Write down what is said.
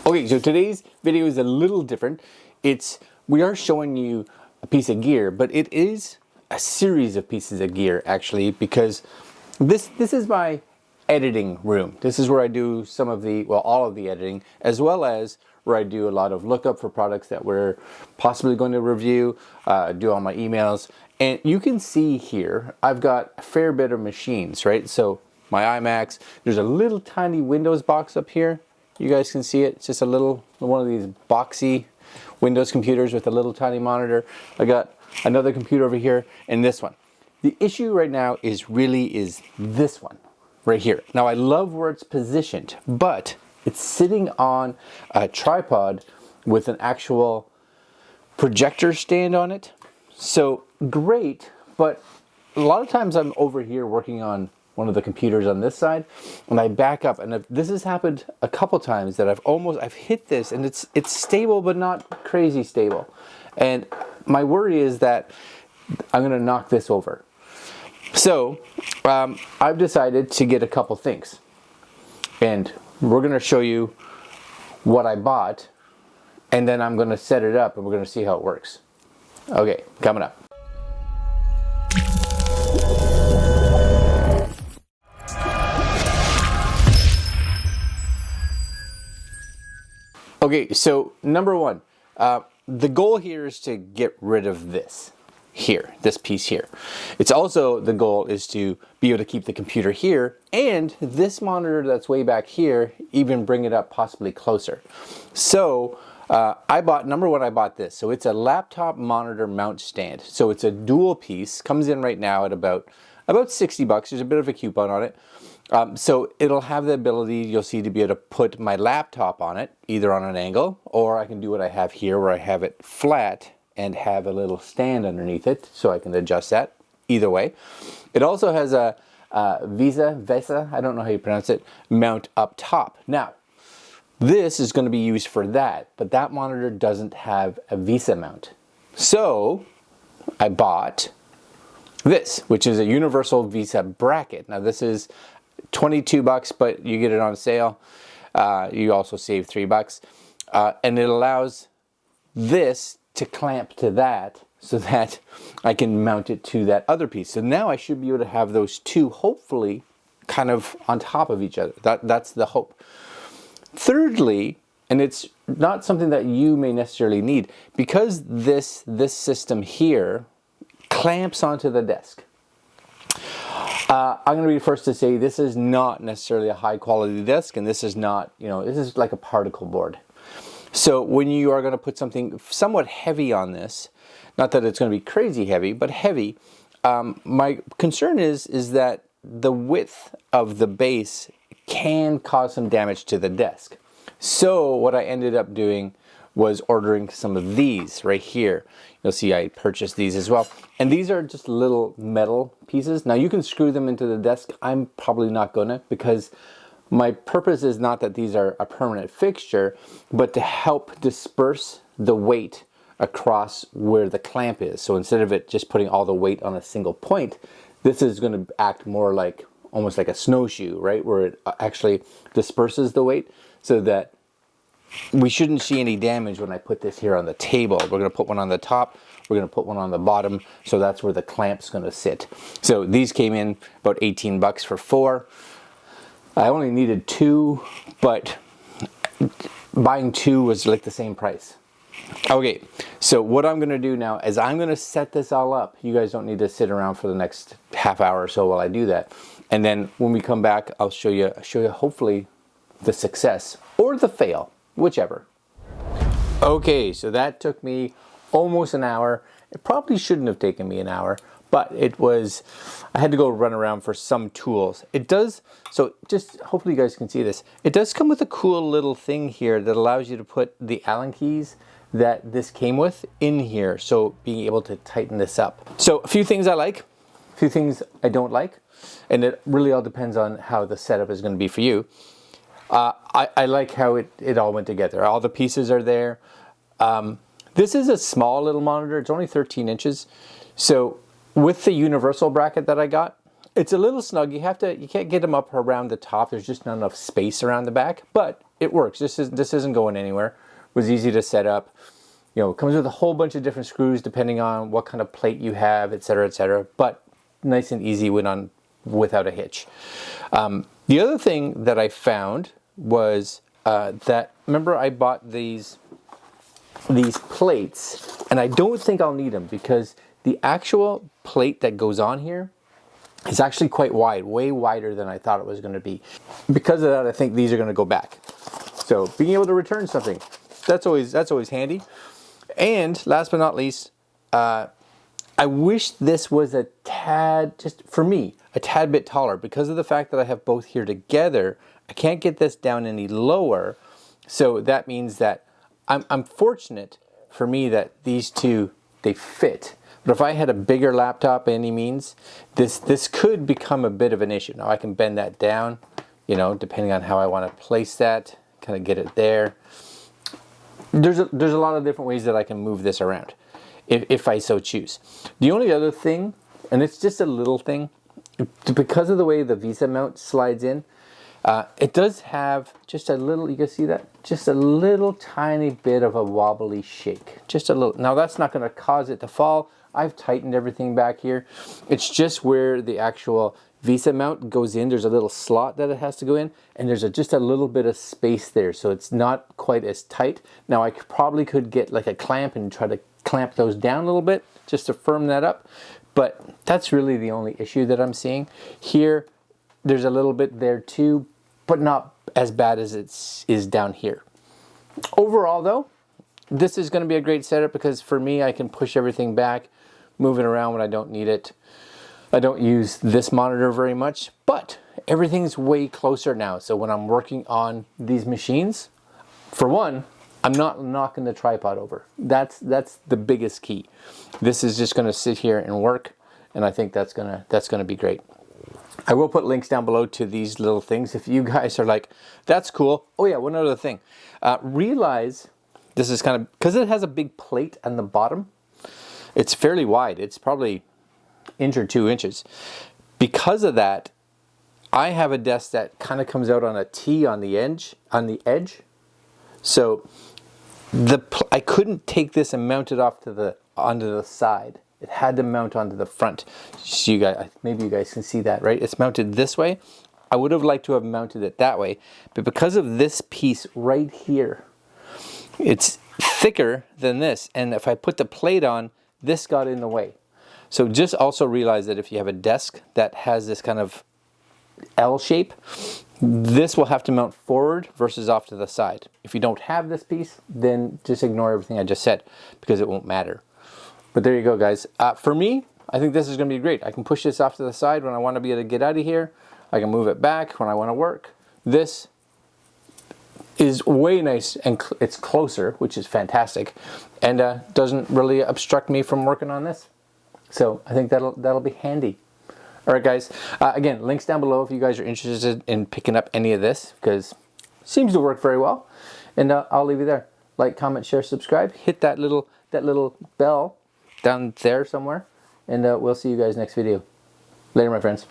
Okay, so today's video is a little different. We are showing you a piece of gear, but it is a series of pieces of gear actually, because this is my editing room. This is where I do some of the, well, all of the editing, as well as where I do a lot of lookup for products that we're possibly going to review, do all my emails. And you can see here, I've got a fair bit of machines, right? So my iMacs, there's a little tiny Windows box up here. You guys can see it. It's just a little, one of these boxy Windows computers with a little tiny monitor. I got another computer over here and this one. The issue right now is this one right here. Now I love where it's positioned, but it's sitting on a tripod with an actual projector stand on it. So great, but a lot of times I'm over here working on one of the computers on this side, and I back up, and this has happened a couple times that I've hit this, and it's stable but not crazy stable. And my worry is that I'm gonna knock this over. So I've decided to get a couple things, and we're gonna show you what I bought, and then I'm gonna set it up and we're gonna see how it works. Okay, coming up. Okay, so number one, the goal here is to get rid of this piece here. It's also, the goal is to be able to keep the computer here, and this monitor that's way back here, even bring it up possibly closer. So I bought this. So it's a laptop monitor mount stand. So it's a dual piece, comes in right now at about 60 bucks. There's a bit of a coupon on it. So it'll have the ability, you'll see, to be able to put my laptop on it, either on an angle, or I can do what I have here where I have it flat and have a little stand underneath it, so I can adjust that either way. It also has a Vesa, I don't know how you pronounce it, mount up top. Now, this is going to be used for that, but that monitor doesn't have a Vesa mount. So I bought this, which is a universal Vesa bracket. Now this is 22 bucks, but you get it on sale. You also save 3 bucks. And it allows this to clamp to that so that I can mount it to that other piece. So now I should be able to have those two, hopefully, kind of on top of each other. That's the hope. Thirdly, and it's not something that you may necessarily need, because this system here clamps onto the desk. I'm going to be the first to say this is not necessarily a high quality desk, and this is not, this is like a particle board. So when you are going to put something somewhat heavy on this, not that it's going to be crazy heavy, but heavy, my concern is that the width of the base can cause some damage to the desk. So what I ended up doing was ordering some of these right here. You'll see I purchased these as well. And these are just little metal pieces. Now you can screw them into the desk. I'm probably not gonna, because my purpose is not that these are a permanent fixture, but to help disperse the weight across where the clamp is. So instead of it just putting all the weight on a single point, this is gonna act more like, almost like a snowshoe, right? Where it actually disperses the weight so that we shouldn't see any damage when I put this here on the table. We're going to put one on the top, we're going to put one on the bottom, so that's where the clamp's going to sit. So these came in about 18 bucks for 4. I only needed 2, but buying 2 was like the same price. Okay, so what I'm going to do now is I'm going to set this all up. You guys don't need to sit around for the next half hour or so while I do that. And then when we come back, I'll show you hopefully the success or the fail, whichever. Okay, so that took me almost an hour. It probably shouldn't have taken me an hour, but I had to go run around for some tools. It does, so just hopefully you guys can see this. It does come with a cool little thing here that allows you to put the Allen keys that this came with in here. So being able to tighten this up. So a few things I like, a few things I don't like, and it really all depends on how the setup is going to be for you. I like how it all went together. All the pieces are there. This is a small little monitor. It's only 13 inches. So with the universal bracket that I got, it's a little snug. You can't get them up around the top. There's just not enough space around the back, but it works. This isn't going anywhere. It was easy to set up. You know, it comes with a whole bunch of different screws depending on what kind of plate you have, etc., etc. But nice and easy went on without a hitch. The other thing that I found was that, remember I bought these plates, and I don't think I'll need them because the actual plate that goes on here is actually quite wide, way wider than I thought it was going to be. Because of that, I think these are going to go back. So being able to return something, that's always handy. And last but not least, I wish this was a tad, just for me, a tad bit taller. Because of the fact that I have both here together, I can't get this down any lower. So that means that I'm fortunate for me that these two, they fit. But if I had a bigger laptop by any means, this could become a bit of an issue. Now I can bend that down, you know, depending on how I want to place that, kind of get it there. There's a lot of different ways that I can move this around, if I so choose. The only other thing, and it's just a little thing, because of the way the Vesa mount slides in, it does have just a little, you can see that? Just a little tiny bit of a wobbly shake. Just a little. Now that's not going to cause it to fall. I've tightened everything back here. It's just where the actual Vesa mount goes in. There's a little slot that it has to go in, and there's just a little bit of space there, so it's not quite as tight. Now I probably could get like a clamp and try to clamp those down a little bit just to firm that up, but that's really the only issue that I'm seeing. Here, there's a little bit there too, but not as bad as it is down here. Overall though, this is going to be a great setup because for me, I can push everything back, move it around when I don't need it. I don't use this monitor very much, but everything's way closer now. So when I'm working on these machines, for one, I'm not knocking the tripod over. That's the biggest key. This is just going to sit here and work, and I think that's gonna be great. I will put links down below to these little things if you guys are like, that's cool. Oh yeah, one other thing. Realize this is kind of, because it has a big plate on the bottom, it's fairly wide. It's probably inch or 2 inches. Because of that, I have a desk that kind of comes out on a T on the edge. So I couldn't take this and mount it off to onto the side. It had to mount onto the front. So you guys, maybe you guys can see that, right? It's mounted this way. I would have liked to have mounted it that way, but because of this piece right here, it's thicker than this, and if I put the plate on, this got in the way. So just also realize that if you have a desk that has this kind of L shape, this will have to mount forward versus off to the side. If you don't have this piece, then just ignore everything I just said because it won't matter. But there you go, guys. For me, I think this is going to be great. I can push this off to the side when I want to be able to get out of here. I can move it back when I want to work. This is way nice, and it's closer, which is fantastic, and doesn't really obstruct me from working on this. So I think that'll be handy. All right, guys. Again, links down below if you guys are interested in picking up any of this, because it seems to work very well. And I'll leave you there. Like, comment, share, subscribe. Hit that little bell down there somewhere, and we'll see you guys next video. Later, my friends.